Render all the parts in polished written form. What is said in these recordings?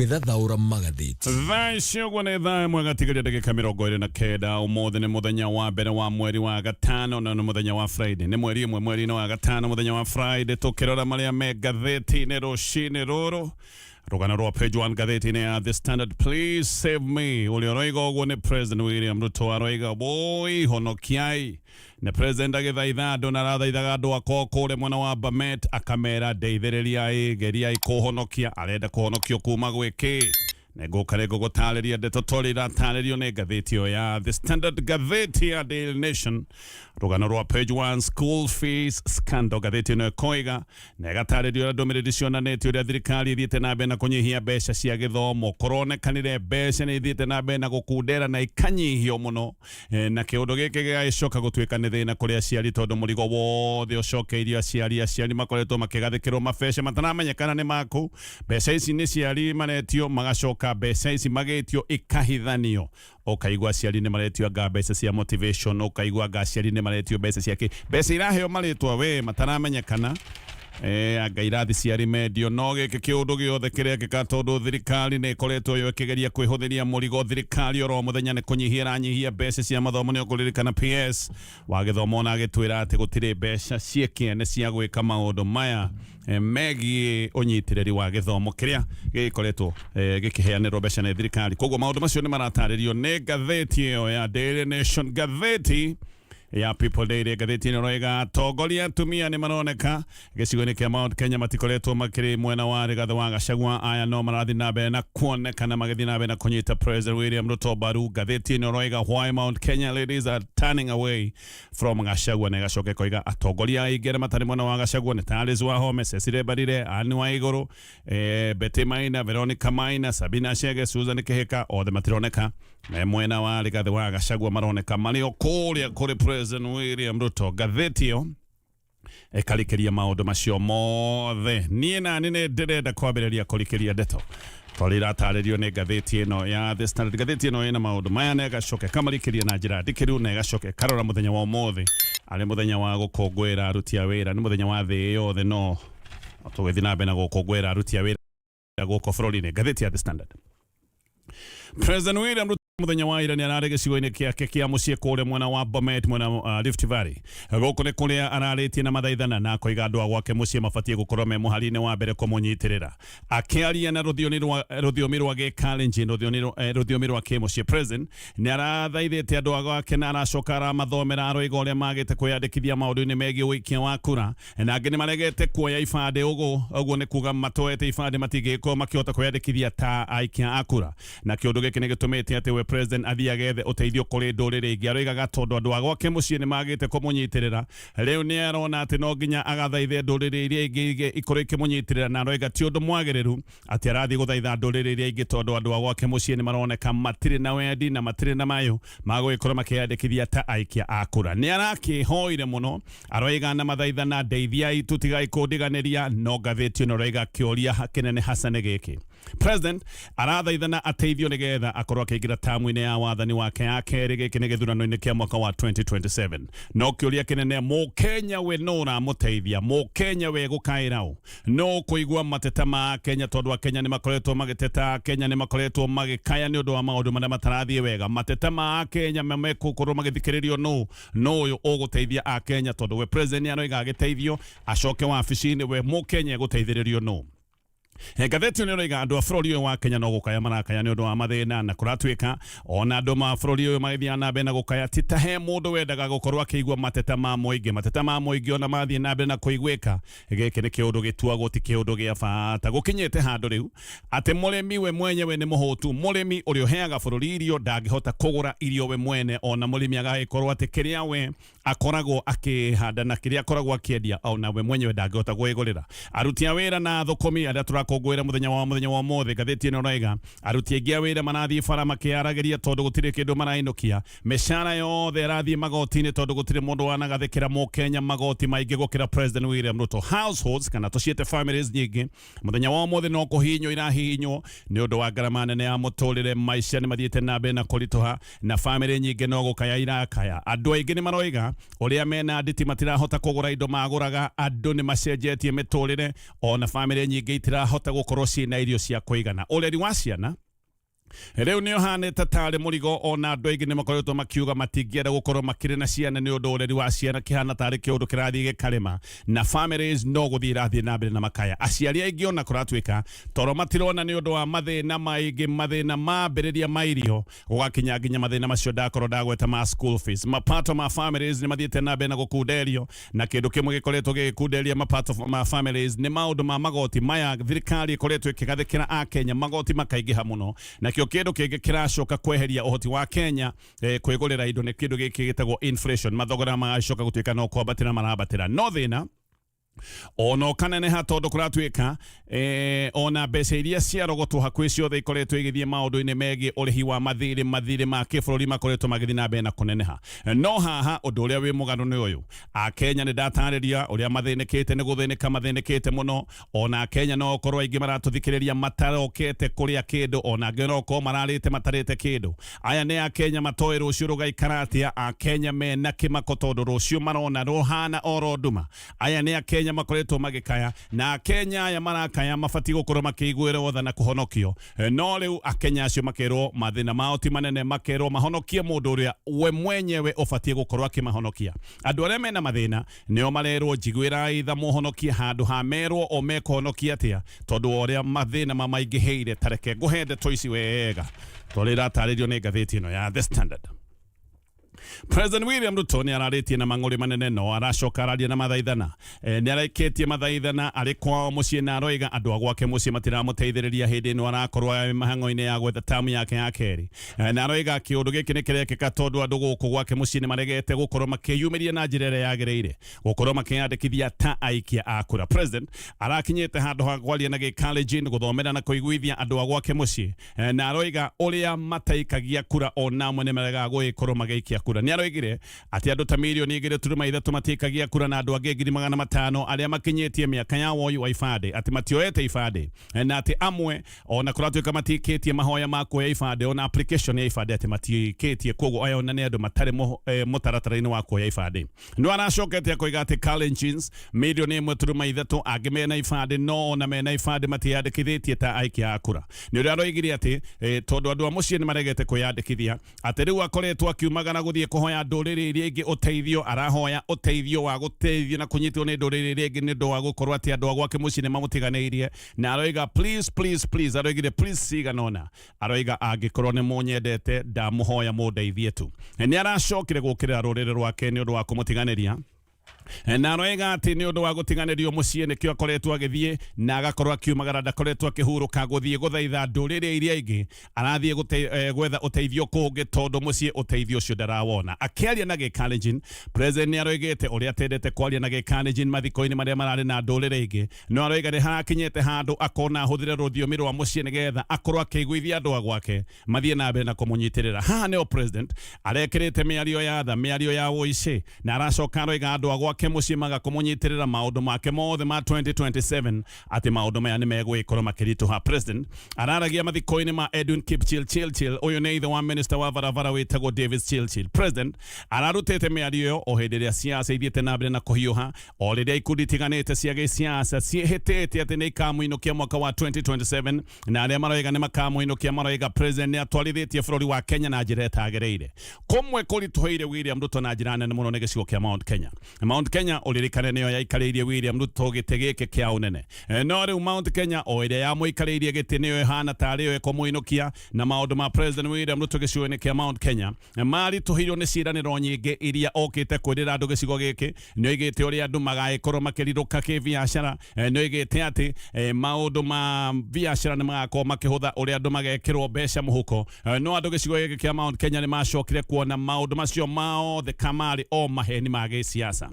Withathaura Magathiti. Thacio gwa nä thaa ĩmwe gatigaria ndagĩka 29 ũmũthĩ nĩ mũthenya wa mbere wa mweri wa gatano na nĩ mũthenya wa Friday nĩ mweri ĩmwe mweri-inĩ wa gatano mũthenya wa Friday tũkĩrora marĩa me ngathĩti-inĩ rũcinĩ rũrũ rũgano rwa page 1 ngathĩti-inĩ ya The Standard. Please save me ũrĩa ũroiga ũguo nĩ President William Ruto aroiga boi honokiai na President agĩthaitha andũ na arathaithaga andũ akoo kũrĩa mwena wa Bomet akamera ndeithĩrĩriai geriai kũhonokia arenda kũhonokio kuma gwĩkĩ Negokare gũtarĩria ndeto tũrĩ iratarĩrio nĩ ngathĩti ĩyo ya The Standard ngathĩti ya Daily Nation rũgano rwa page 1 school fees scandal ngathĩti ĩno ĩkoiga na ĩgatarĩrio ndũmĩrĩri cionanĩtie ũrĩa thirikari ĩthiĩte na mbere na kũnyihia mbeca cia gĩthomo kũronekanire mbeca nĩ ithiĩte na mbere na gũkundera na ikanyihio mũno na kĩũndũ gĩkĩ gĩgacoka gũtuĩka nĩ thĩna kũrĩ aciari tondũ mũrigo wothe ũcokeirio aciari makoretwo makĩgathĩkĩrwo mabeca mataramenyekana nĩ maku mbeca ici nĩ ciari maretio magacoka mbeca ici magĩtio ikahithanio ukaigua aciari nĩ maretio mbeca cia motivation ukaigua aciari nĩ maretio mbeca ciake mbeca iraheo marĩtwa we mataramenyekana anga irathi cia remedio no gĩkĩ kĩũndũ gĩothe kĩrĩa gĩka tondũ thirikari nĩ ĩkoretwo yo ĩkĩgeria kwĩhũthĩria mũrigo thirikari oro mũthenya nĩ kũnyihia ranyihia mbeca cia mathomo nĩ ũkũririkana PS wa gĩthomo na agĩtwĩra atĩ gũtirĩ mbeca ciĩkĩene cia gwĩka maũndũ maya megiĩ ũnyitĩrĩri wa gĩthomo kĩrĩa gĩkoretwo gĩkĩheanĩrwo mbeca nĩ thirikari koguo maũndũ macio nĩ maratarĩrio nĩ ngathĩti ĩyo ya Daily Nation ngathĩti ya People Daily ngathĩti-inĩ roiga atongoria atumia nĩ maroneka gĩcigo-inĩ kĩa Mount Kenya matikoretwo makĩrĩ mwena wa Rigathi wa Gachagua aya no marathiĩ na mbere na kuonekana magĩthiĩ na mbere na kũnyita President William Ruto mbaru ngathĩti-inĩ roiga why Mount Kenya ladies are turning away from Gachagua na ĩgacoka ĩkoiga atongoria aingĩ arĩa matarĩ mwena wa Gachagua nĩ ta Liz Wahome Cecily Mbarire Anne Waigũrũ Betty Maina Veronica Maina Sabina Chege Susan Kĩhĩka othe matironeka na mwena wa Rigathi wa Gachagua maroneka marĩ o kũrĩa kũrĩ President William Ruto ngathĩti ĩyo ĩkarĩkĩria maũndũ macio mothe niĩ nani nĩ ndĩrenda kwambĩrĩria kũrikĩria ndeto twarĩ iratarĩrio nĩ ngathĩti ĩno ya The Standard ngathĩti ĩno ĩna maũndũ maya na ĩgacoka ĩkamarĩkĩria na njĩra ndikĩru na ĩgacoka ĩkarora mũthenya wa ũmũthĩ arĩ mũthenya wa gũkũngũĩra aruti a wĩra nĩ mũthenya wa thĩ yothe no tũgĩthiĩ na mbere na gũkũngũĩra aruti a wĩra gũkũ bũrũri-inĩ ngathĩti ya The Standard. President William Ruto muthenya wa ira nĩ ararĩ gĩcigo-inĩ kĩake kĩa mũciĩ kũrĩa mwena wa Bomet mwena Rift Valley gũkũ nĩ kũrĩa ararĩtie na mathaithana na koiga andũ a gwake mũciĩ mabatiĩ gũkorwo me mũhari-inĩ wa mbere kũmũnyitĩrĩra akĩaria na rũthiomi rwa gĩkalenjin rũthiomi rwa kĩmũciĩ President nĩ arathaithĩte andũ a gwake na aracoka aramathomera aroiga ũrĩa magĩte kwĩyandĩkithia maũndũ-inĩ megiĩ ũikia wa kura na angĩ nĩ maregete kuoya ibandĩ ũguo nĩ kuga matoete ibandĩ matingĩkorwo makĩhota kwĩyandĩkithia ta aikia a kura na kĩũndũ gĩkĩ nĩ gĩtũmĩte atĩ we President athiĩ agethe ũteithio kũrĩ ndũrĩrĩ ingĩ aroigaga tondũ andũ a gwake mũciĩ nĩ magĩte kũmũnyitĩrĩra rĩu nĩ arona atĩ no nginya agathaithe ndũrĩrĩ iria ingĩ ikorwo ikĩmũnyitĩrĩra na aroiga ti ũndũ mwagĩrĩru atĩ arathiĩ gũthaitha ndũrĩrĩ iria ingĩ tondũ andũ a gwake mũciĩ nĩ maroneka matirĩ na wendi na matirĩ na mayũ magũgĩkorwo makĩyandĩkithia ta aikia a kura nĩ arakĩhoire mũno aroiga na mathaithana ndeithiai tũtigai kũndiganĩria no ngathĩti ĩno aroiga kĩũria kĩnene hasa nĩ gĩkĩ President arathaithana ateithio nĩgetha akorwo akĩingĩra tamu-inĩ ya wathani wake ya kerĩ gĩkĩ nĩ gĩthurano-inĩ kĩa mwaka wa 2027 no kĩũria kĩnene mũkenya we no ũramũteithia mũkenya we gũkaĩra ũ no kũigua mateta ma Kenya tondũ Akenya nĩ makoretwo magĩteta Kenya nĩ makoretwo magĩkaya nĩ ũndũ wa maũndũ marĩa matarathiĩ wega mateta ma Kenya megũkorwo magĩthikĩrĩrio no ũyũ ũgũteithia Akenya tondũ we President nĩ aroiga agĩteithio acoke wabici-inĩ we mũkenya gũteithĩrĩrio no ngathĩti ĩno ĩroiga andũ a bũrũri ũyũ wa Kenya no gũkaya marakaya nĩ ũndũ wa mathĩna na kũratuĩka ona andũ ma bũrũri ũyũ magĩthiĩ na mbere na gũkaya ti ta he mũndũ wendaga gũkorwo akĩigua mateta ma mũingĩ ona mathiĩ na mbere na kũiguĩka gĩkĩ nĩ kĩũndũ gĩtuagwo ti kĩũndũ gĩa bata gũkinyĩte handũ rĩu atĩ mũrĩmi we mwenyewe nĩ mũhũtu mũrĩmi ũrĩa ũheaga bũrũri irio ndangĩhota kũgũra irio we mwene ona mũrĩmi agagĩkorwo atĩ kĩrĩa we akoragwo akĩhanda na kĩrĩa akoragwo akĩendia ona we mwenyewe ndangĩhota gwĩgũrĩra aruti a wĩra na thũkũmi arĩa tũrakũngũĩra mũthenya wa ũmũthĩ ngathĩti ĩno roiga aruti aingĩ a wĩra marathiĩ bara makĩaragĩria tondũ gũtirĩ kĩndũ marainũkia mĩcara yothe ĩrathiĩ magoti-inĩ tondũ gũtirĩ mũndũ wanagathĩkĩra mũkenya magoti maingĩ gũkĩra President William Ruto households kana tũciĩte families nyingĩ mũthenya wa ũmũthĩ no kũhihinywo irahihinywo nĩ ũndũ wa ngarama nene ya mũtũrĩre maica nĩ mathiĩte na mbere na kũritũha na family nyingĩ no gũkaya irakaya andũ aingĩ nĩ maroiga ũrĩa mena nditi matirahota kũgũra indo magũraga andũ nĩ macenjetie mĩtũrĩre ona family nyingĩ itirahota ihota gukorwo ciina irio cia kuigana ureri wa ciana Reu ni uhanite tari murigo ona andu aingi ni makoretwo makiuga matingienda gukorwo makiri na ciana ni undu ureri wa ciana kihana tari kiundu kirathii gikarima na families no guthii irathii na mbere na makaya aciari aingi ona kuratwika toro matirona ni undu wa mathina maingi mathina mambiriria mairio gugakinya nginya mathina macio ndakorwo ndagweta ma school fees mapato ma families ni mathiite na mbere na gukunderio na kindu kimwe gikoretwo gikunderia mapato ma families ni maundu ma magoti maya thirikari ikoretwo ikigathikira a Kenya magoti makaingiha muno na kindu kingi kiracoka kweheria uhoti wa Kenya kwigurira indo ni kindu giki gitagwo inflation mathogora magacoka gutwika no kwambatira marabatira no thina ono kanene hatondu kuratwika ona mbeca iria ciarogotwo hakuhi ciothe ikoretwo igithie maundu-ini megi urihi wa mathiri ma kibururi makoretwo magithi na mbere na kuneneha no haha undu uria wi mugano ni uyu a Kenya ni ndatariria uria mathinikite ni guthinika mathinikite muno ona Kenya no korwo aingi maratuthikiriria matarokete kuria kindu ona ngeno ko mararite matarite kindu aya ni a Kenya matoe rucio rugaikaratia a Kenya mena kimako tondu rucio marona ruhana oro nduma aya ni a Kenya makoretwo magikaya na Kenya ya marakaya mafati gukorwo makiguira wotha na kuhonokio no riu Akenya acio makerwo mathina mao ti manene makerwo mahonokie mundu uria we mwenyewe ufatie gukorwo akimahonokia andu aria mena mathina nio marerwo njiguira itha muhonokie handu ha merwo o mekuhonokia atia tondu uria mathina mamaingiheire tareke nguhende toici wega tolera taririo ni ngathiti ino ya The Standard. President William Ruto ni araritie na mang'uri manene no aracoka araria na mathaithana ni araikitie mathaithana ari kwao mucii na aroiga andu agwake mucii matiramuteithiriria hindi no arakorwo mahango-ini ya gwetha tamu yake ya keri na aroiga kiundu giki ni kirekeka tondu andu guku gwake mucii ni maregete gukorwo makiyumiria na njira iria yagiriire gukorwo makiyandikithia ta aikia a kura. President arakinyite handu ha gwaria na gikalenjin guthomera na kuiguithia andu agwake mucii na aroiga uria mataikagia kura ona mwe ni marega guikorwo magaikia kura ni aroigire ati andu ta milioni 2.3 matikagia kura na andu angi 500,000 aria makinyitie miaka ya woyu wa ifade ati matioete ifade na ati amwe ona kuratwika matikitie mahoya mako ya ifade ona application ya ifade ati matikitie kogo aya ona ni andu matari mutaratara-ini wako ya ifade no aracokete akoiga ati Kalenjins milioni 1.3 angi mena ifade no ona mena ifade matiyandikithitie ta aikia akura ni uria aroigire ati tondu andu amucie ni maregete kuyandikithia ati riu akoretwo akiumagana guthie kuhoya nduriri iria ingi uteithio arahoya uteithio wa guteithio na kunyitwo ni nduriri iria ingi ni ndo wa gukorwo ati andu agwake mucii ni mamutiganiirie na aroiga please aroigire please siganona aroiga angikorwo ni munyendete ndamuhoya mundeithie tu ni aracokire gukirira ruriri rwake ni undu wa kumutiganiria na aroiga ati ni undu wa gutiganirio mucii nikio akoretwo agithie na agakorwo akiumagara ndakoretwo akihuruka guthie guthaitha nduriri iria ingi arathie gwetha uteithio kungi tondu mucii uteithio ucio ndarawona akiaria na gikalenjin president ni aroigite uria atendete kwaria na gikalenjin mathiko-ini maria marari na nduriri ingi no aroiga ni harakinyete handu akona ahuthire ruthiomi rwa mucii nigetha akorwo akiguithia andu agwake mathie na mbere na kumunyitirira haha nio president arekirite miario ya tha miario ya woici na aracoka aroiga andu agwake mucii magakumunyitirira maundu make mothe ma 2027 ati maundu maya ni megwikorwo makirituha. President araragia mathiko-ini ma Edwin Kipchirchir uyu ni ithe wa minister wa barabara witagwo David Chilchil. President ararutite miario o hindi ria siasa ithiete na mbere na kuhiuha o riria ikundi tiganite cia gisiasa ciehitite ati ni ikamuinukia mwaka wa 2027 na aria maroiga ni makamuinukia maroiga president ni atwarithitie bururi wa Kenya na njira itaagiriire kumwe kurituheire William Ruto na njira nene muno ni gicigo kia Mount Kenya ulirikane niyo yaikariirie William Ruto gite giki kia unene no riu Mount Kenya o iria yamuikariirie gite niyo ihana tari yo ekumuinukia na maundu ma president William Ruto gicigo-ini kia Mount Kenya mari tuhirwo ni ciraniro nyingi iria okite kwirira andu gicigo giki niyo igite uria andu magaikorwo makiriruka kibiashara niyo igite ati maundu ma biashara ni magakorwo makihutha uria andu magekirwo mbeca muhuko no andu gicigo giki kia Mount Kenya ni macokire kuona maundu macio mao the kamari o maheni ma gisiasa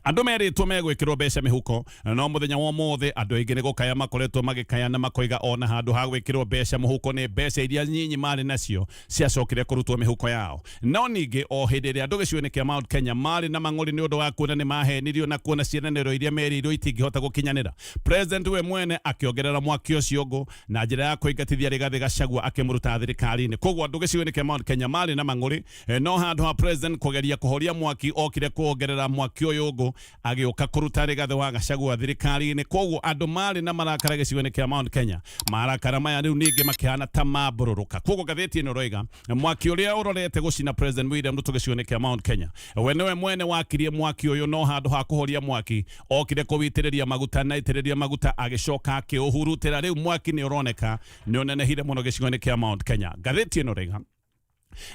andu meritwo megwikirwo mbeca mihuko no muthenya wa mothe andu aingi ni gukaya makoretwo magikaya na makoiga ona handu ha gwikirwo mbeca muhuko ni mbeca iria nyinyi mari nacio ciacokire kurutwo mihuko yao no ningi o hindi ria andu gicigo-ini kia Mount Kenya mari na mang'uri ni undu wa kuona ni mahenirio na kuona ciananiro iria merirwo itingihota gukinyanira president we mwene akiongerera mwaki ucio ngo na njira ya kuingatithia Rigathi Gachagua akimuruta thirikari-ini koguo andu gicigo-ini kia Mount Kenya mari na mang'uri no handu ha president kugeria kuhoria mwaki okire kuongerera mwaki uyu yũngũ agĩũka kũruta Rigathĩ wa Gachagua thirikari-inĩ. Koguo andũ marĩ na marakara gĩcigo-inĩ kĩa Mount Kenya, marakara maya rĩu ningĩ makĩhana ta mambũrũrũka. Koguo ngathĩti ĩno roiga mwaki ũrĩa ũrorete gũcina President William Ruto gĩcigo-inĩ kĩa Mount Kenya, we nĩwe mwene wakirie mwaki ũyũ, no handũ ha kũhoria mwaki okire kũwitĩrĩria maguta na itĩrĩria maguta agĩcoka akĩũhurutĩra. Rĩu mwaki nĩ ũroneka nĩ ũnenehire mũno gĩcigo-inĩ kĩa Mount Kenya. Ngathĩti ĩno roiga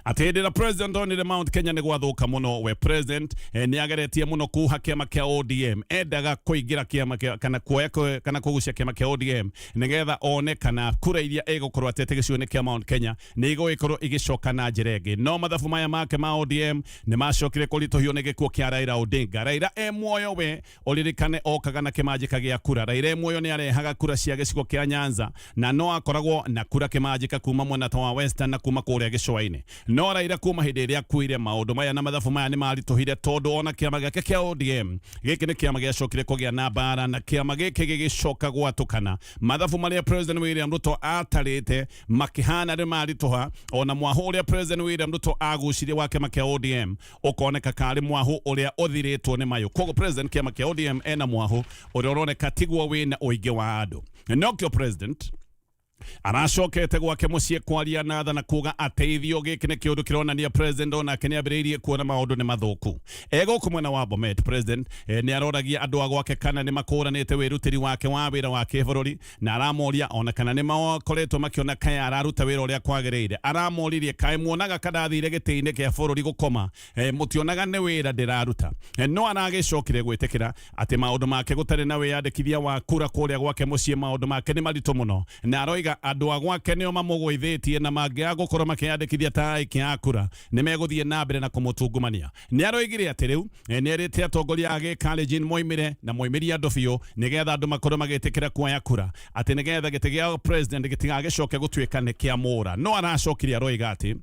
atĩ hĩndĩ ĩrĩa president onire Mount Kenya nĩ gwathũka mũno, we president nĩ ageretie mũno kuha kĩama kĩa ODM, endaga kũingĩra kĩama kana kuoya kana kũgucia kĩama kĩa ODM nĩgetha one kana kura iria ĩgũkorwo atete gĩcigo-inĩ kĩa Mount Kenya nĩ igũgĩkorwo igĩcoka na njĩra ĩngĩ. No mathabu maya make ma ODM nĩ macokire kũritũhio nĩ gĩkuũ kĩa Raila Odinga. Raila muoyo we ũririkane okaga na kĩmanjĩka gĩa kura. Raila muoyo nĩ arehaga kura cia gĩcigo kĩa Nyanza na no akoragwo na kura kĩmanjĩka kuma mwena ta wa Western na kuma kũrĩa gĩcũa-inĩ. No Raila kuma hĩndĩ ĩrĩa akuire maũndũ maya na mathabu maya nĩ maritũhire, tondũ ona kĩama gĩake kĩa ODM gĩkĩ nĩ kĩama gĩacokire kũgĩa na mbara na kĩama gĩkĩ gĩgĩcoka gwatũkana. Mathabu marĩa President William Ruto atarĩte makĩhana nĩ maritũha, ona mwahu ũrĩa President William Ruto agucirie wa kĩama kĩa ODM ũkoneka karĩ mwahu ũrĩa ũthirĩtwo nĩ mayũ. Koguo President kĩama kĩa ODM ena mwahu ũrĩa ũroneka tiguo wĩna ũingĩ wa andũ. Nokĩo President aracokete gwake muciĩ kwaria natha na kuga ateithio gĩkĩ nĩ kĩũndũ kĩronania president onake nĩ ambĩrĩirie kuona maũndũ nĩ mathũku. Gũkũ mwena wa Bomet, president nĩ aroragia andũ a gwake kana nĩ makũranĩte wĩrutĩri wake wa wĩra wa kĩbũrũri, na aramoria ona kana nĩ makoretwo makĩona kaya araruta wĩra ũrĩa kwagĩrĩire. Aramoririe kaĩ muonaga kadathire gĩtĩ-inĩ kĩa bũrũri gũkoma, mũtionaga nĩ wĩra ndĩraruta. No aragĩcokire gwĩtĩkĩra atĩ maũndũ make gũtarĩ na wĩyandĩkithia wa kura kũrĩa gwake muciĩ, maũndũ make nĩ maritũ mũno, na aroiga andũ a gwake nĩo mamũgũithĩtie na mangĩaga gũkorwo makĩyandĩkithia ta aiki a kura nĩ megũthiĩ na mbere na kũmũtungumania. Nĩ aroigire atĩ rĩu nĩ erĩte atongoria a gĩkalenjin moimire na moimĩrie andũ biũ nĩgetha andũ makorwo magĩtĩkĩra kuoya kura, atĩ nĩgetha gĩtĩ gĩa president gĩtigagĩcoke gũtuĩka nĩ kĩamũra. No aracokire aroiga atĩ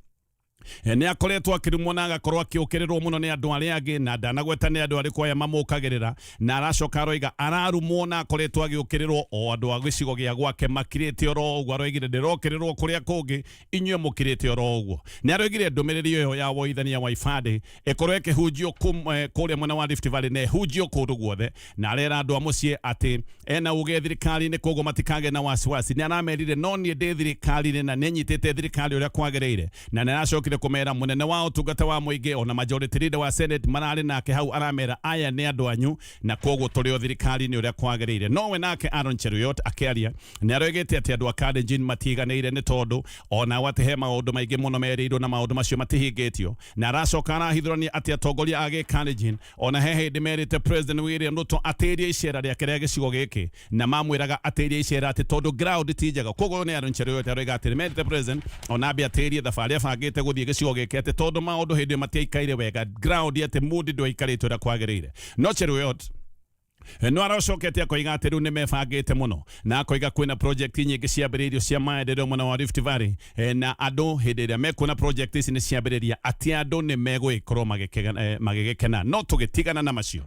nĩ akoretwo akĩrumwo na agakorwo akĩũkĩrĩrwo mũno nĩ andũ arĩa angĩ na ndanagweta nĩ andũ arĩkũ aya mamũkagĩrĩra, na aracoka aroiga ararumwo na akoretwo agĩũkĩrĩrwo o andũ a gĩcigo gĩa gwake makirĩte oro ũguo. Aroigire ndĩrokĩrĩrwo kũrĩa kũngĩ, inyuĩ mũkirĩte oro ũguo. Nĩ aroigire ndũmĩrĩri ĩyo ya woithania wa ibandĩ ĩkorwo ĩkĩhunjio kũrĩa mwena wa Rift Valley na ĩhunjio kũndũ guothe, na arera andũ a mũciĩ atĩ ena uge thirikari-inĩ, koguo matikagĩa na wasiwasi. Nĩ aramerire no niĩ ndĩ thirikari-inĩ na nĩ nyitĩte thirikari ũrĩa kwagĩrĩire, na nĩ aracokire kumera munene wa utungata wa muingi ona majority leader wa Senate marari nake hau aramera aya nĩ andũ anyu na koguo tũrĩ o thirikari-inĩ ũrĩa kwagĩrĩire. Nowe nake Aaron Cheruiyot akĩaria nĩ aroigĩte atĩ andũ a Kalenjin matiganĩire nĩ tondũ ona watehe maũndũ maingĩ mũno merĩirwo na maũndũ macio matihingĩtio, na aracoka arahithũrania atĩ atongoria a Kalenjin ona he hĩndĩ merĩte President William Ruto atĩrie icera rĩake rĩa gĩcigo gĩkĩ na mamwĩraga atĩrie icera atĩ tondũ ground ti njega. Koguo nĩ Aaron Cheruiyot aroiga atĩ merĩte President ona ambia atĩrie thabarĩ abangĩte gũthiĩ gĩcigo gĩkĩ atĩ tondũ maũndũ hĩndĩ matiaikaire wega ground atĩ mũndũ ndũikarĩte ũrĩa kwagĩrĩire. No Cheruiyot no aracokete akoiga atĩ rĩu nĩ mebangĩte mũno na akoiga kwĩna project nyingĩ ciambĩrĩirio cia maendeleo mwena wa Rift Valley, na andũ hĩndĩ ĩrĩa mekuona project ici nĩ ciambĩrĩria atĩ andũ nĩ megũgĩkorwo magĩgĩkena, no tũgĩtigana na macio.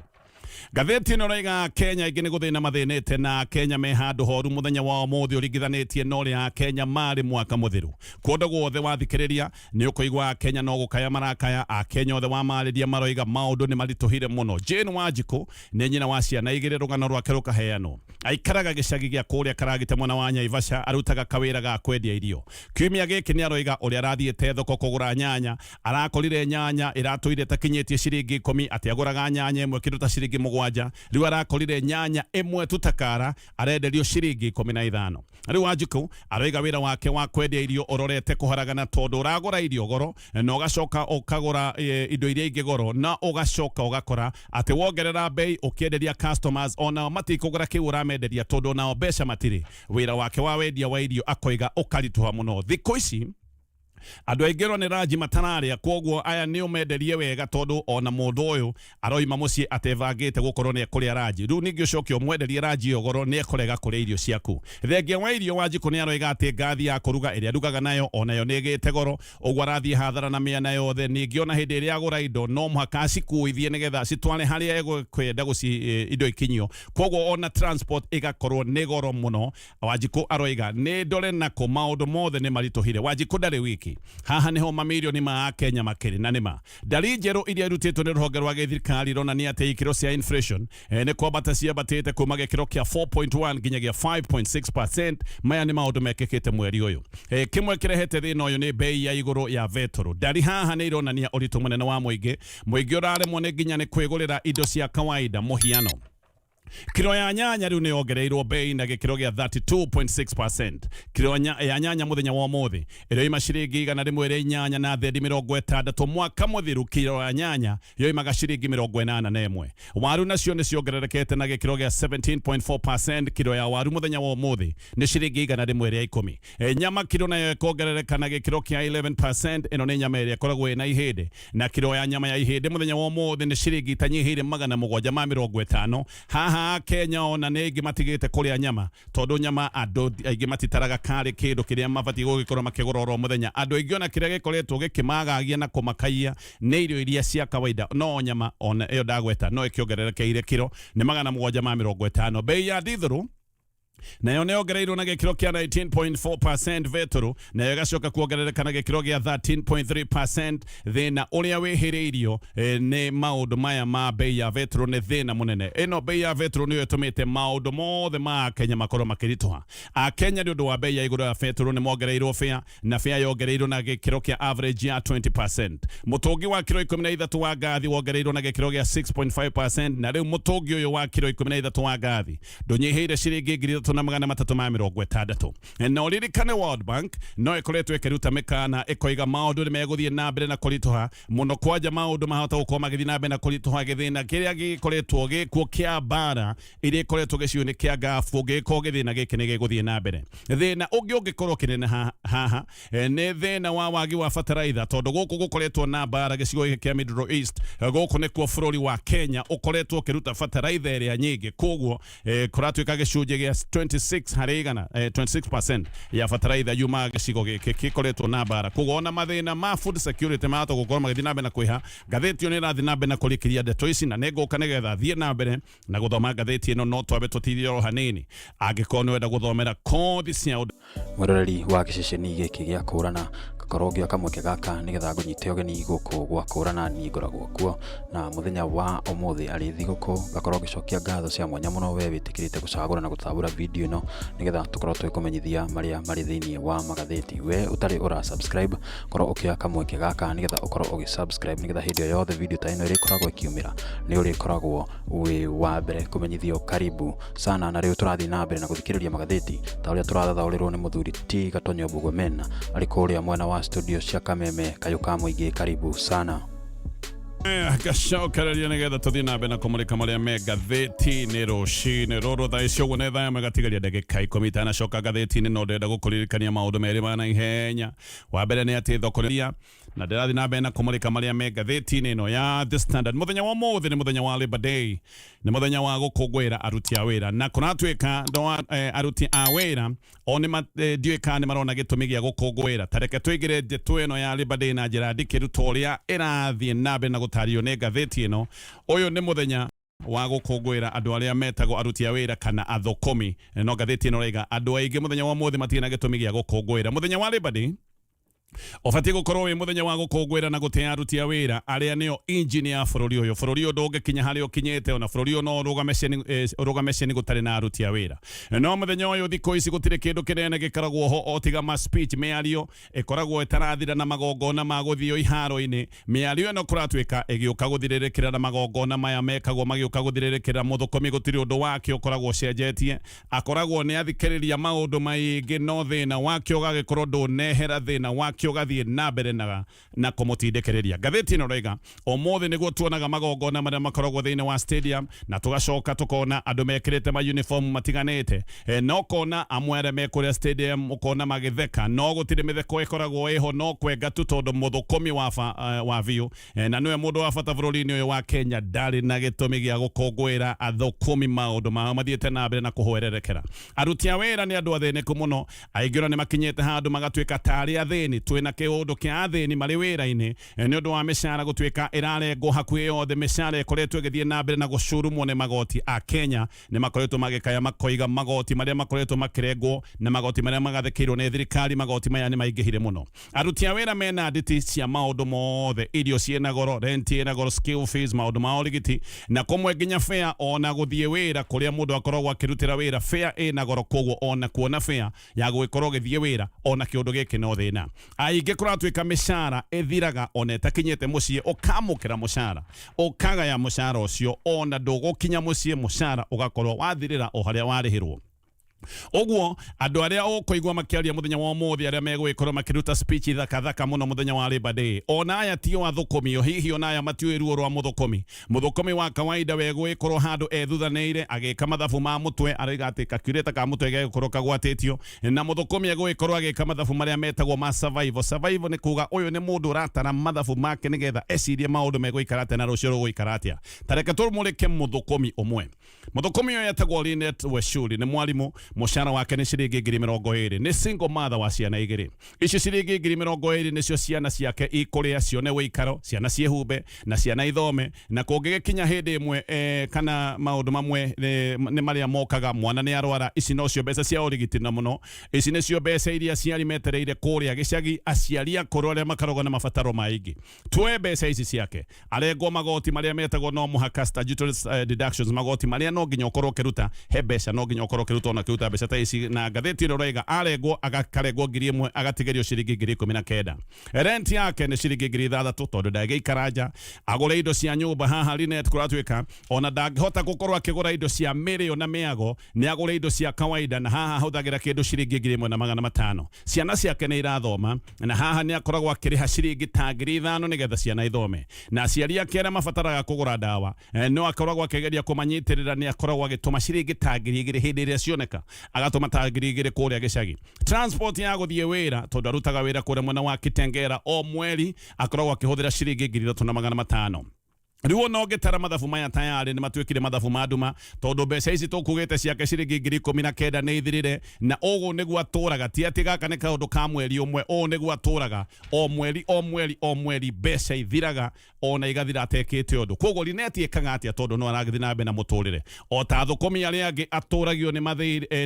Gatheti ĩno roiga Kenya ingĩ nĩ gũthĩna mathĩnĩte na Kenya me handũ horu mũthenya wa ũmũthĩ ũringithanĩtie na ũrĩa Kenya marĩ mwaka mũthiru. Kũndũ guothe wathikĩrĩria nĩ ũkũigua Kenya no gũkaya marakaya, a Kenya othe wa marĩria maroiga maũndũ nĩ maritũhire mũno. Jane Wanjikũ nĩ nyina wa ciana igĩrĩ, rũgano rwake rũkaheanwo. Aikaraga gĩcagi gĩa kũrĩa Karagite mwena wa Naivasha, arutaga kawĩra ga kwendia irio. Kiumia gĩkĩ nĩ aroiga ũrĩa arathiĩte thoko kũgũra nyanya, arakorire nyanya ĩratũire takinyĩtie ciringi 10, atĩ agũraga nyanya ĩmwe kĩndũ ta ciringi 7, rĩu arakorire nyanya ĩmwe tutakara arenderio ciringi 15. Rĩu Wanjikũ aroiga wĩra wake wa kwendia irio ũrorete kũharagana tondũ ũragũra irio goro na ũgacoka ũkagũra indo iria ingĩ goro na ũgacoka ũgakora atĩ wongerera bei ũkĩenderia customers ona matikũgũra kĩu ũramenderia tondũ nao mbeca matirĩ. Wĩra wake wa wendia wa irio akoiga ũkaritũha mũno. Thikũ ici andũ aingĩ nĩ ranji matararĩa, koguo aya nĩ ũmenderie wega tondũ ona mũndũ ũyũ aroima mũciĩ atebangĩte gũkorwo nĩ ekũrĩa ranji. Rĩu ningĩ ũcoke ũmwenderie ranji ĩyo goro nĩ ekũrega kũrĩa irio ciaku. Thengia wa irio Wanjikũ nĩ aroiga atĩ ngathi ya kũruga ĩrĩa ndugaga nayo onayo nĩ ĩgĩte goro, ũguo arathiĩ hathara na mĩena yothe. Ningĩ ona hĩndĩ ĩrĩa agũra indo no mũhaka acikuithie nĩgetha citware harĩa ekwenda indo ikinyio, koguo ona transport ĩgakorwo nĩ goro mũno. Wanjikũ aroiga nĩ ndore nako maũndũ mothe nĩ maritũhire. Wanjikũ ndarĩ wiki, bei haha niho mamilioni ma Kenya makiri na nima ndari njeru iria irutitwo ni ruhonge rwa githirikari ronania ati ikiro cia inflation ni kwambata cia batite kuma gikiro kia 4.1 nginyagia 5.6%. maya ni maundu mekikite mweri uyu kimwe kirehete thina uyu ni bei ya iguru ya vetoro. Ndari haha ni ironania uritu munene wa muingi uraremwo ni nginya ni kwigurira indo cia kawaida muhiano kilo ya nyanya riu ni ongereirwo bei na gikiro gia 32.6%. kilo ya nyanya muthenya wa muthi iro ciringi 108 na thendi 60 mwaka muthiru. kilo ya nyanya yo imaga ciringi 81. waru nacio ni ciongererekete na gikiro gia 17.4%. kilo ya waru muthenya wa muthi ni ciringi 110. nyama kilo nayo ikongerereka na gikiro kia 11%. ino ni nyama iria koragwo na ihindi na kilo ya nyama ya ihindi muthenya wa muthi ni ciringi tanyihire 750. haha Kenya ona negi matigite kuria nyama tondu nyama andu aingi matitaraga kari kindu kiria mabati gugikorwo makigura oro muthenya. andu aingi ona kiria gikoretwo gikimagagia na kumakaia ni irio iria cia kawaida no nyama ona iyo ndagweta no ikiongererekeire kiro ni 750. bei ya dithuru nayo ni ongereirwo na gikiro kia 19.4% vetoro nayo igacoka kuongerereka na gikiro gia 13.3%. thina uria wihiriirio ni maundu maya ma bei ya vetoro ni thina munene. ino bei ya vetoro niyo itumite maundu mothe ma Kenya makorwo makirituha. Kenya ni undu wa bei ya iguru ya vetoro ni mongereirwo fare na fare yongereirwo na gikiro kia average ya 20%. mutungi wa kiro 13 wa gathi wongereirwo na gikiro gia 6.5% na riu mutungi uyu wa kiro 13 wa gathi ndunyihiire ciringi 360. na uririkane World Bank no ikoretwo ikiruta mikana ikoiga maundu ni meguthie na mbere na kurituha muno kwaja maundu mahota gukorwo magithie na mbere na kurituha githina kiria gikoretwo gikuo kia bara iria ikoretwo giciuni kia gafu giko githina giki ni giguthie na mbere. thina ungikorwo kinene haha ni thina wa wagi wa fertilizer tondu guku gukoretwo na bara gicigo giki kia Middle East guku ni kuo bururi wa Kenya ukoretwo kiruta fertilizer iria nyingi koguo kuratwika gicunje gia 26% ya fertilizer yuma gicigo giki kikoretwo na bara koguo na mathina ma food security ma to gukorwo magithie na mbere na kwiha. ngatheti ni rathie na mbere na kurikiria ndeto ici na neguka nigetha thie na mbere na guthoma ngatheti ino no twabe tutithio hanini angikorwo ni wenda guthomera kothi cia Mwiroreri wa giceceni giki gia kuranaa gakorwo gio kamwe gaka nigetha ngunyite ogeni guku gwa kuranaa ni ngoragwo kuo na muthenya wa umuthi arithi guku gakorwo gicokia ngatho cia mwanya muno we witikirite gucagura na gutabura video ino nigetha tukorwo twikumenyithia maria mari thiini wa Magathiti. we utari ura subscribe korwo ukia kamwe gaka nigetha ukorwo ugisubscribe nigetha hindi yothe video ta ino iri koragwo ikiumira ni uri koragwo wi wa mbere kumenyithio. Karibu sana na riu turathie na mbere na guthikereria Magathiti ta uria turathathaurirwo ni muthuri ti gatonye mbugua mehn ari kuria mwena wa studio cia Kameme kayu ka muingi. Karibu sana. gacokereria nigetha tuthie na mbere na kumurika maria me ngatheti ni rucini ruru thaa icio guo ni thaa magatigaria ndagika 10 itanacoka ngatheti-ini no ndenda gukuririkania maundu meri ma na ihenya. wa mbere ni ati thokoreria na ndirathie na mbere na kumurika maria me ngatheti-ini ino ya The Standard. muthenya wa muthi ni muthenya wa Labor Day, ni muthenya wa gukungwira aruti a wira na kuratwika aruti a wira oni ndiwika ni marona gitumi gia gukungwira. tareke twigire ndeto ino ya Labor Day na njira ndikiru toria irathie na mbere na gutario ni ngatheti ino. uyu ni muthenya wa gukungwira andu aria metagwo aruti a wira kana athokomi. no ngatheti ino raiga andu aingi muthenya wa muthi matina gitumi gia gukungwira. muthenya wa Labor Day ofati gukorwo wi muthenya wa gukungwira na gutea aruti a wira aria nio engine ya bururi uyu. bururi uyu ndungikinya hari ukinyete ona bururi uyu no urugameshe ni gutari na aruti a wira. no muthenya uyu thiko ici gutire kindu kinene gikaragwo ho otiga ma speech miario ikoragwo itarathira na magongona ma guthio iharo-ini. miario ino kuratwika igiuka guthirirekera na magongona maya mekagwo magiuka guthirirekera muthukomi gutiri undu wake ukoragwo cenjetie akoragwo ni athikiriria maundu maingi no thina wake ugagikorwo ndunehera thina wake ugathie na mbere na kumutindekereria. ngatheti ino raiga umuthi niguo tuonaga magongona maria makoragwo thiini wa stadium na tugacoka tukona andu mekirite ma uniform matiganite. no kona amwe me kuria stadium ukona magitheka no gutire mitheko ikoragwo iho no kwenga tu tondu muthukomi wa view na niwe mundu wa bata bururi-ini uyu wa Kenya ndari na gitumi gia gukungwira athukumi maundu mao mathiete na mbere na kuhwererekera. aruti a wira ni andu athiniku muno aingi ni makinyete handu magatwika tari athini twina kiundu kia athini mari wira-ini ni undu wa mishara gutwika irarengwo hakuhi yothe mishara ikoretwo igithie na mbere na gucurumwo ni magoti a Kenya ni makoretwo magikaya makoiga magoti maria makoretwo makirengwo na magoti maria magathikirwo ni thirikari magoti maya ni maingihire muno aruti a wira mena nditi cia maundu mothe irio ciena goro rent ina goro skill fees maundu ma origiti na komwe nginya fare ona guthie wira kuria mundu akoragwo akirutira wira fare ina goro koguo ona kuona fare ya gwikorwo githie wira ona kiundu giki no thina aingi kuratwika mishara ethiraga ona etakinyete mucie ukamukira mushara ukagaya mushara ucio ona ndugukinya mucie mushara ugakorwo wathirira o haria warihirwo Oguo andu aria ukuigwa makiaria muthenya wa umuthi aria megwikorwo makiruta speech thaka muno muthenya wa Labor Day ona aya tio athukumio hihi ona aya matiwe ruo rwa muthukumi wa kawaida wegwikorwo handu ethuthaneire agika mathabu ma mutwe ariga ati calculator ka mutwe gekorwo kagwatitio na muthukumi egwikorwo agika mathabu maria metagwo ma survival ni kuga uyu ni mundu ratana mathabu make nigetha ecirie maundu megwikarate na rucio rugwikaratia tareka turumurike muthukumi umwe muthukumi uyu etagwo Linet Weshuri ni mwalimu mushara wake ni ciringi 20,000 ni single mother wa ciana igiri icio ciringi 20,000 nicio ciana ciake ikuria cione wikaro ciana ciehumbe na ciana ithome na kungigikinya hindi imwe kana maundu mamwe ni maria mokaga mwana ni arwara ici no cio mbeca cia urigiti na muno ici nicio mbeca iria ciari metereire kuria gicagi aciari akoro aria makarogwo na mabataro maingi twe mbeca ici ciake arengwo magoti maria metagwo no muhaka statutory deductions magoti maria no nginya ukorwo kiruta he mbeca no nginya ukorwo kiruta ona kiruta mbeca ta ici na ngatheti ino raiga arengwo agakarengwo 1,000 agatigerio ciringi 19,000 rent yake ni ciringi 6,000 tondu ndageikaraja agure indo cia nyumba haha Linet kuratwika ona ndangihota gukorwo akigura indo cia mirio na miago ni agure indo cia kawaida na haha huthagira kindu ciringi 1,500 ciana ciake ni irathoma na haha ni akoragwo akiriha ciringi ta 5,000 nigetha ciana ithome na aciari ake aria mabataraga kugura dawa no akoragwo akigeria kumanyitirira ni akoragwo agituma ciringi ta 2,000 hindi iria cioneka agatuma ta 2,000 kuria gicagi transport ya guthie wira tondu arutaga wira kuria mwena wa Kitengera o mweri akoragwo akihuthira ciringi 3,500 Riwo no getara mathabu maya tayari ni matwikire mathabu maduma tondu mbeca ici tukugite ciake ciringi 19,000 ni ithirire na ugu niguo aturaga ti ati gaka ni kaundu ka mweri umwe o niguo aturaga o mweri mbeca ithiraga ona igathira atekete undu koguo Linet ekaga atia tondu no aragithie na mbe na muturire o ta thukumi aria angi aturagio ni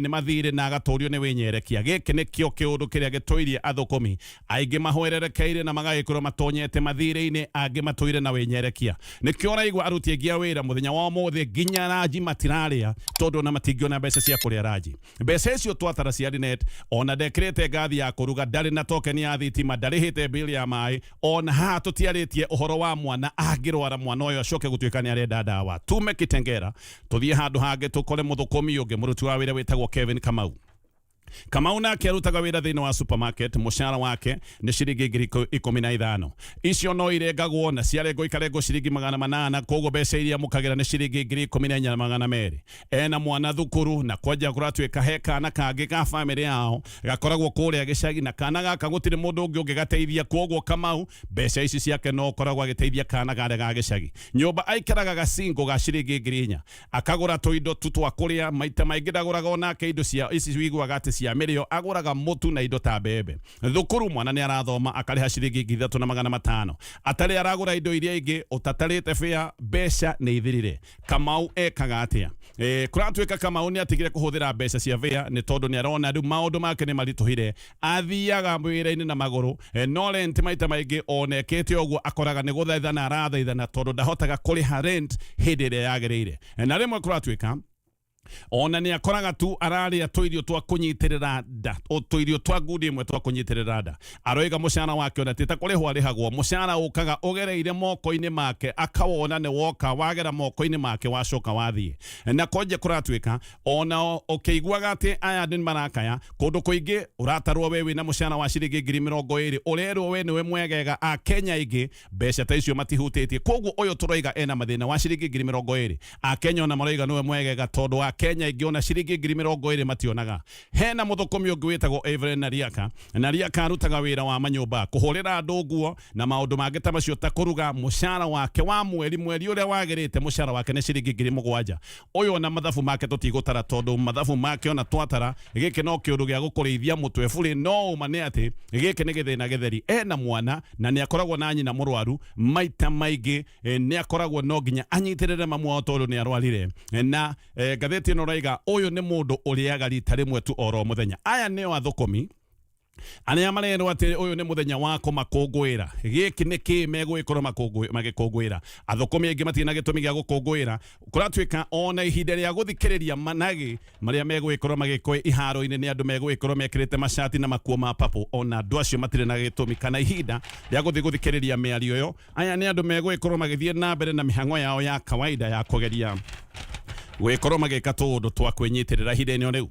mathire na agatorio ni winyerekia giki ni kio kiundu kiria gitwirie athukumi aingi mahwererekeire na magagikorwo matonyete mathire-ini angi matwire na winyerekia nikio raigwa aruti agia wira muthenya wa umuthi ginya raji matiraria tondu na matingiona mbeca cia kuria raji mbeca icio twatara cia Linet ona dekrete ngathi ya kuruga ndari na token ya thitima ndarihite bill ya mai ona ha tutiaritie uhoro wa mwana agirwara mwana uyo acoke gutwika ni arenda dawa tume Kitengera tuthie handu hangi tukore muthukumi ungi muruti wa wira witagwo Kevin Kamau nake arutaga wira thiini wa supermarket mushara wake ni ciringi 15,000 icio no irengagwo na ciarengwo ikarengo ciringi 800 koguo mbeca iria mukagira ni ciringi 14,200 ena mwana thukuru na kwanja kuratwika he kana kangi ka family yao gakoragwo kuria gicagi na kana gaka gutiri mundu ungi ungigateithia koguo Kamau mbeca ici ciake no koragwo agiteithia kana gare ga gicagi nyumba aikaraga gacingo ga ciringi 4,000 akagura tuindo tutwa kuria maita maingi ndaguraga onake indo cia ici wiguaga ati cia mirio aguraga mutu na indo ta bebe thukuru mwana ni arathoma akariha ciringi 3,500 atari aragura indo iria ingi utatarite fare mbeca ni ithirire Kamau ekaga atia kuratwika Kamau ni atigire kuhuthira mbeca cia fare ni tondu ni arona riu maundu make ni marituhire athiaga wira-ini na maguru no rent maita maingi onekete oguo akoraga ni guthaithana arathaithana tondu ndahotaga kuriha rent hindi iria yagirire na rimwe kuratwika ona ni akoraga tu araria twirio twa kunyitirira nda o twirio twa ngudi imwe twa kunyitirira nda aroiga mushara wake ona tita kuri hwarihagwo mushara ukaga ugereire moko-ini make akawona ni woka wagera moko-ini make wacoka wathie na koje kuratwika ona ukiguaga ati aya ni marakaya kundu kuingi uratarwo wewe na mushara wa ciringi 20,000 urerwo we niwe mwegega a Kenya ingi mbeca ta icio matihutĩtie koguo uyu turoiga ena mathina wa ciringi 20,000 a Kenya ona maroiga niwe mwegega tondu wa a Kenya ingiona ciringi 20,000 mationaga. Hena muthokomi ungi witagwo Evelyn Nariaka arutaga wira wa manyumba kuhurira andu nguo na maundu mangi ta macio ta kuruga. Mushara wake wa mweri uria wagirite mushara wake ni ciringi 7,000. Uyu na mathabu make tutigutara tondu mathabu make ona twatara giki no kiundu gia gukurithia mutwe buri no mane ati giki ni githina githeri. Ena mwana na ni akoragwo na nyina murwaru maita maingi ni akoragwo no nginya anyitirire mamu wao tondu ni arwarire. Na gatheti no raiga uyu ni mundu uriaga rita rimwe tu oro muthenya. Aya nio athukomi ania marero ati uyu ni muthenya wako makungwira. Giki ni ki megwikora magikungwira. Athukomi aingi matina gitumi gia gukungwira kuratwika ona ihinda ria guthikereria managi maria megwikora magikwe iharo-ini ni andu megwikora mekirite mashati na makuo ma papo. Ona andu acio matire na gitumi kana ihinda ria guthikereria miario yo. Aya ni andu megwikora magithie na mbere na mihango yao ya kawaida ya kugeria gwikora magika tundu twa kwinyitirira ihinda-ini riu.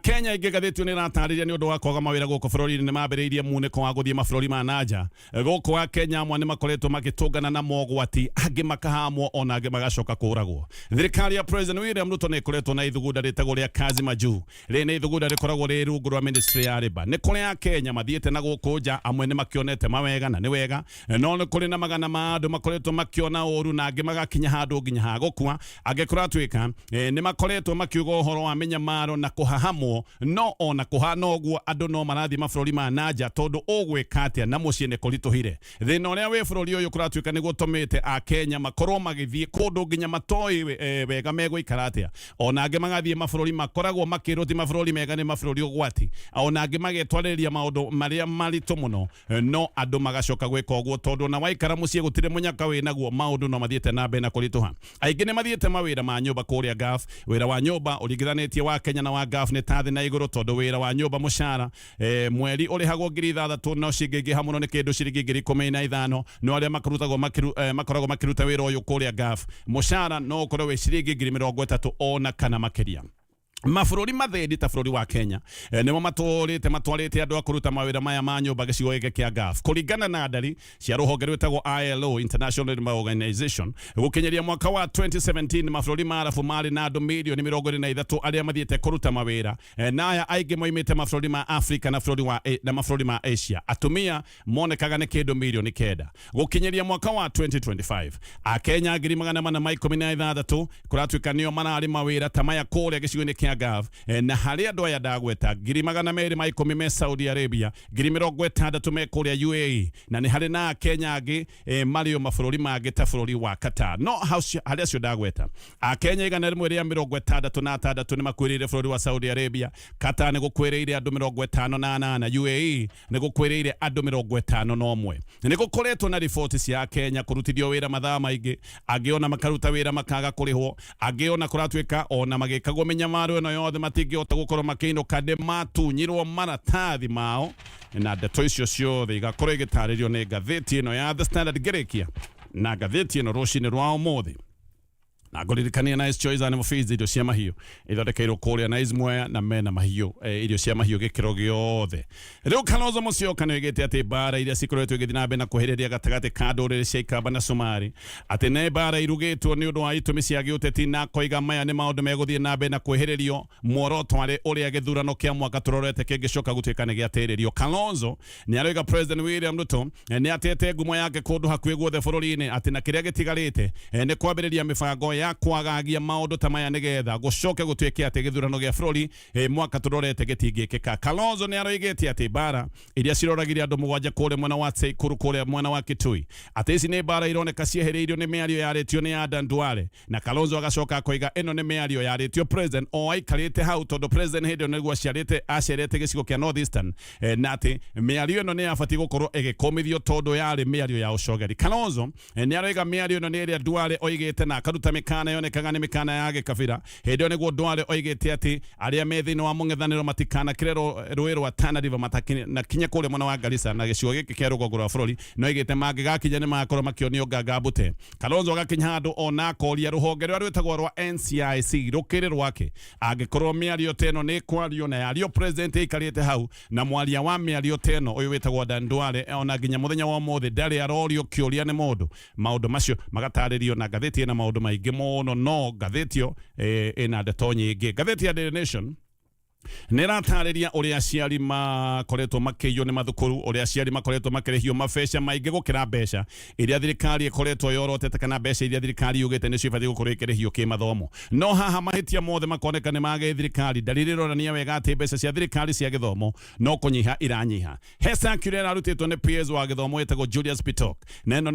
Kenya ingi gatheti ni ratariria ni undu wa kwaga mawira guku bururi-ini ni mambiriirie muniko wa guthie mabururi ma nanja. Guku wa Kenya amwe ni makoretwo magitungana na mogwati, angi makahamwo ona angi magacoka kuragwo. Thirikari ya President William Ruto ni ikoretwo na ithugunda ritagwo ria kazi majuu. Ri ni ithugunda rikoragwo ri rungu rwa Ministry ya Labour. Ni kuri a Kenya mathiete na guku nja, amwe ni makionete mawega na ni wega, no ni kuri na magana ma andu makoretwo makiona uru na angi magakinya handu nginya ha gukua. Angi kuratwika ni makoretwo makiuga uhoro wa minyamaro na kuhahamwo, no ona kuhana uguo andu no marathi mabururi ma nanja tondu ugwika atia na mucii ni kurituhire. Thina uria wi bururi uyu kuratwika ni gutumite a Kenya makorwo magithie kundu nginya matoi wega megwikara atia. Ona angi magathie mabururi makoragwo makirwo ti mabururi mega ni mabururi ugwati. Ona angi magetwariria maundu maria maritu muno, no andu magacoka gwika uguo tondu na waikara mucii gutire munyaka winaguo maundu no mathiete na mbere na kurituha. Aingi ni mathiete mawira ma nyumba kuria gaf. Wira wa nyumba uringithanitie wa Kenya na wa gaf ni tathi na iguru tondu wira wa nyumba mushara mweri urihagwo 6,000 no cingi hamuno ni kindu ciringi 15,000. No aria makoragwo makiruta wira uyu kuria gaf mushara no ukorwo wi ciringi 30,000 ona kana makiria. Mabururi mathendi ta bururi wa Kenya nimo matwarite andu akuruta mawira maya ma nyumba gicigo gike kia gaf kuringana na ndari cia ruhonge rwitagwo ILO, International Labour Organization. Gukinyeria mwaka wa 2017 mabururi marabu mari na andu milioni 23 aria mathiete kuruta mawira, na aya aingi moimite mabururi ma Africa na mabururi ma Asia. Atumia monekaga ni kindu milioni 9. Gukinyeria mwaka wa 2025 a Kenya 416 kuratwika nio marari mawira tamaya kuria gicigo-ini kia gaf, na hari andu aya ndagweta 210 Saudi Arabia, 60 kuria UAE, na ni hari na Kenya angi mario mabururi mangi ta bururi wa Qatar. No hari acio ndagweta a Kenya 166 ni makwirire bururi wa Saudi Arabia. Qatar ni gukwiriire andu 58 na UAE ni gukwiriire andu 51. Ni gukoretwo na ripoti cia Kenya kurutithio wira mathaa maingi, angiona makaruta wira makaga kurihwo, angiona kuratwika ona magikagwo minyamaro no yothe matingihota gukorwo makiinuka ndi matunyirwo maratathi mao. Na ndeto icio ciothe igakorwo igitaririo ni gatheti ino ya The Standard ngirikia na gatheti ino rucini rwa umuthi. Na nguririkania Nice Choice Animal Feeds irio cia mahiũ ithondekeirwo kuria Nice Mwea na mena mahiũ irio cia mahiũ gikiro giothe. Riu Kalonzo Musyoka nĩoigĩte atĩ mbara iria cikoretwo igĩthiĩ na mbere na kwehereria gatagatĩ ka ndũrĩrĩ cia Ikamba na Somali atĩ nĩ mbara irugĩtwo nĩ ũndũ wa itũmi cia gĩũteti, na koiga maya nĩ maũndũ megũthiĩ na mbere na kwehererio muoroto arĩ ũrĩa gĩthurano kĩa mwaka tũrorete kĩngĩcoka gũtuĩka nĩ gĩatĩrĩrio. Kalonzo nĩ aroiga President William Ruto nĩ atete ngumo yake kũndũ hakuhĩ guothe bũrũri-inĩ atĩ na kĩrĩa gĩtigarĩte nĩ kwambĩrĩria mĩbango ya kwagagia maundu tamaya nigetha gucoke gutuike ati githurano gia bururi mwaka turorete gitingikika. Kalonzo ni aroigete ati bara iria ciroragiria andu mugwanja kure mwena wa Tseikuru kure mwena wa Kitui ati ici ni bara ironeka ciehereirio ni miario yaretio ni Adan Duale, na Kalonzo agacoka akoiga eno ni miario yaretio president o aikarite hau tondu president hindi niguo acerete gicigo kia North Eastern, na ati miario eno ni abati gukorwo igikomithio tondu yari miario ya ucogeri. Kalonzo ni aroiga miario eno ni iria Duale oigite na akaruta mikana yonekaga ni mikana ya gikabira. Hindi niguo Duale oigite ati aria me thiini wa mung'ethaniro matikana kirero rũĩ rwa Tana River matakina kinya kure mwena wa Garissa na gicigo giki kia rũgongo rwa bururi, no oigite mangigakinya ni makorwo makionio nganga mbute. Kalonzo agakinya handu ona akoria ruhonge rwa rwetagwo rwa NCIC rukiri rwake angikorwo miario teno ni kwario na yario president ikarite hau na mwaria wa miario teno uyu wetagwo Adan Duale ona nginya muthenya wa mothe ndari arorio kiuria ni maundu macio magataririo na gatheti na maundu maingi mono no gathitio ina gatonye ingi gathiti ya The Nation nĩratariria ũrĩa aciari makoretwo makĩiywo nĩ mathukuru ũrĩa aciari makoretwo makĩrĩhio mabeca maingĩ gũkĩra mbeca iria thirikari ĩkoretwo yorotete kana mbeca iria thirikari yugĩte nĩcio ibatiĩ gũkorwo ikĩrĩhio kĩmathomo no haha mahĩtia mothe makoneka nĩ mage thirikari dalili ĩronania wega atĩ mbeca cia thirikari cia gĩthomo no kũnyiha iranyiha he circular arutĩtwo nĩ PS wa gĩthomo wĩtagwo Julius Pitok na ĩno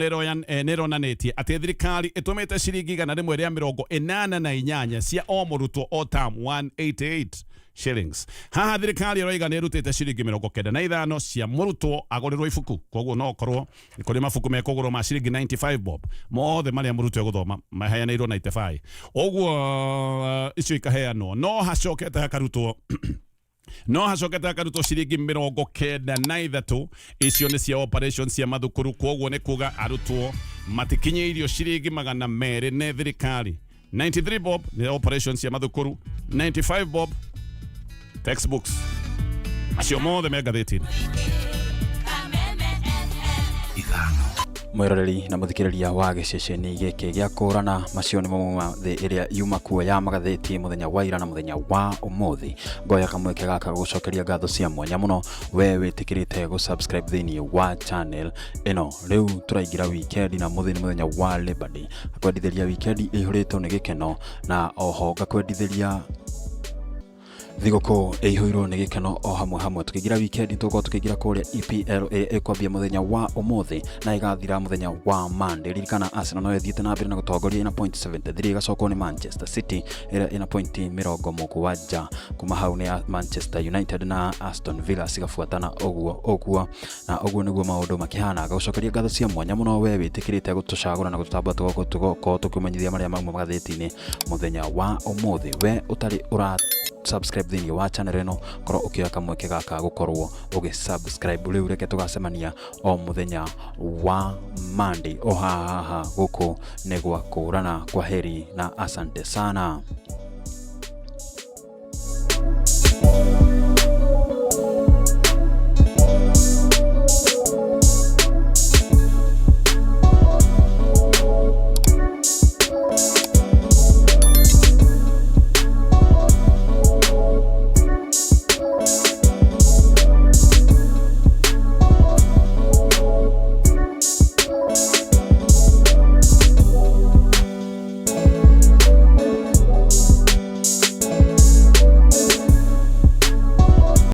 nĩronanĩtie atĩ thirikari ĩtũmĩte ciringi 188 cia o mũrutwo o term 188 shillings. Haha thirikari ĩroiga nĩ ĩrutĩte ciringi 95 cia mũrutwo agũrĩrwo ibuku. Koguo no korwo nĩ kũrĩ mabuku mekũgũrwo ma ciringi 95 bob. Mothe marĩa mũrutwo egũthoma maheanĩirwo 95. Ũguo icio ikaheanwo. No hacokete hakarutwo ciringi 93 icio nĩ cia operations cia mathukuru. Koguo nĩ kuga arutwo matikinyĩirio ciringi 200 nĩ thirikari. 93 bob nĩ operations cia mathukuru. 95 bob textbooks. Acio mothe me ngathĩti-inĩ. Mwiroreri na muthikiriria wa giceceni giki gia kurana macio ni mamwe iria yuma kuo ya magathĩti muthenya wa ira na muthenya wa umuthi ngoya kamweke gaka gucokeria ngatho cia mwanya muno we witikirite gu subscribe thini wa channel ino riu turaingira weekend na muthenya wa Labor Day akwendithĩria weekend ihurĩtwo nĩ gĩkeno na oho ngakwendithĩria thigũkũ ĩihũirwo nĩ gĩkeno o hamwe tukĩgira weekend tũkorwo tukĩgira kũrĩa EPLA kwambia muthenya wa umuthi na ĩgathira muthenya wa Monday ririkana Arsenal no ĩthiĩte na mbere na gũtongoria ina point 73 ĩgacokwo nĩ Manchester City ĩrĩa ina point 70 kuma hau nĩ Manchester United na Aston Villa cigabuatana ũguo na ũguo nĩguo maũndũ makĩhana gũcokeria ngatho cia mwanya mũno we wĩtĩkĩrĩte gũtũcagũra na gũtũtambua tũgoko tukĩmenyithia marĩa mauma magathĩti-inĩ muthenya wa umuthi we ũtarĩ subscribe thini wa channel eno korwo ukioya kamweke gaka gukorwo ugisubscribe riu reke tugacemania o muthenya wa Monday o haha guku nĩ gwa kurana. Kwa heri na asante sana.